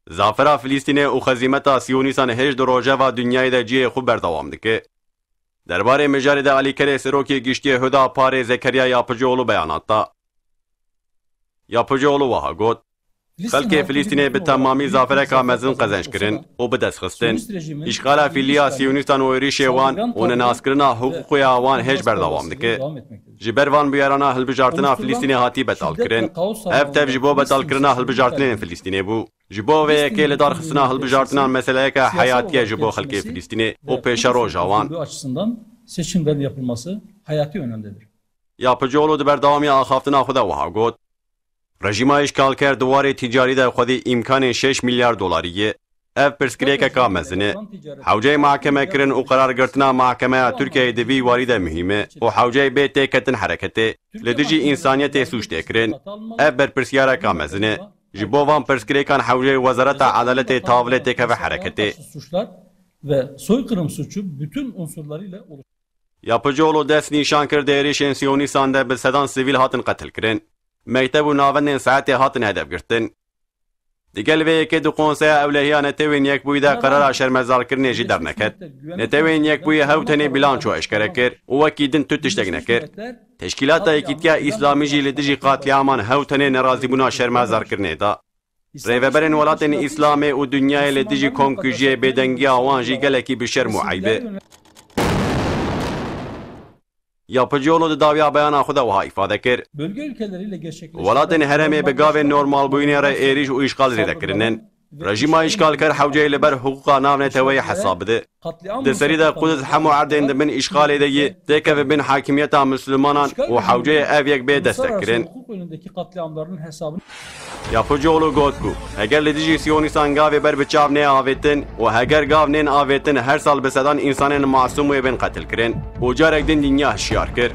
Zafera Filîstînê û xezîmeta Siyonîstan hêj di rojeva dunyayê de cihê xwe berdewam dike. Derbarê mijarê de alîkerê serokê giştiyê Huda Parê Zekeriya Yapıcıoğlu beyanat da. Yapıcıoğlu wiha got, xelkê Filîstînê bi temamî zafereka mezin qezenc kirin û bi dest xistin. İşgala fîliya Siyonîstan û êrişê wan û ninazkirina hiqûqya wan hêj berdewam dike. Ji ber van bûyerana hilbijartina Filîstînê hatî betalkirin. Ev tev ji bo betalkirina hilbijartinên Filîstînê bû. Ji bo vê yekê li darxistina hilbijartinan meseleyeka heyatiye ji bo xelkê Filîstînê û pêşa roja wan. Açısından seçimlerin yapılması hayati önemlidir. Yapıcıoğlu di berdewamiya axaftina xwe de wiha got. Rejima îşgalker di warê tîcarî de xwedî îmkanên 6 milyar dolarî ev pirsgirêkeka mezin e. Hewceyê mahkeme kirin û qerargirtina mahkemeya Tirkiyeyê di vî warî de mühîm e û hewceyê bê têketin hereketê li dijî însaniyetê sûç tê kirin. Ev berpirsyareka mezin e. Ji bo van pirsgirêkan hewceyê Wezareta Edaletê tavlê têkeve hereketê. Suçlar ve soykırım suçu bütün unsurlarıyla oluşur. Yapıcıoğlu dest nîşan kir di êrişên Siyonîstan de bi sedan sivîl hatin qetil kirin. Mekteb û navendên saetê hatin hedefgirtin. Digel vê yekê di Konseya Ewlehiya Netewên Yekbûyî de qerara şermezarkirinê jî derneket. Netewên Yekbûyî hew tenê bilanço eşkere kir û wekî din tu tiştek nekir. Teşkîlata Yekîtiya İslamî jî li dijî qatliaman hew tenê nerazîbûna şermezarkirinê da. Rêveberên welatên İslamê û dunyayê li dijî komkujiyê bêdengiya wan jî gelekî bi şerm û eyb e. Yapıcıoğlu di dawiya beyana xwe de wiha îfade kir. Bölge ülkeleriyle gerçekleşen Welatên herêmê bi gavên normalbûyînê re êrîş û îşgal rêdekirinin. Rejima îşgalker hewceyê li ber hiqûqa navneteweyê hesab bide. Di serî de Qudüs hemû erdên dibin îşgalê de yê têkeve bin hakimiyeta Müslümanan û hewceyê ev yek bê destek kirin. Yapıcıoğlu got ku heger li dijî Siyonîstan gavê ber bi çav nê avêtin û heger gav nên avêtin her sal bi sedan însanên masûm wê bên qetil kirin û carek din dinya hişyar kir.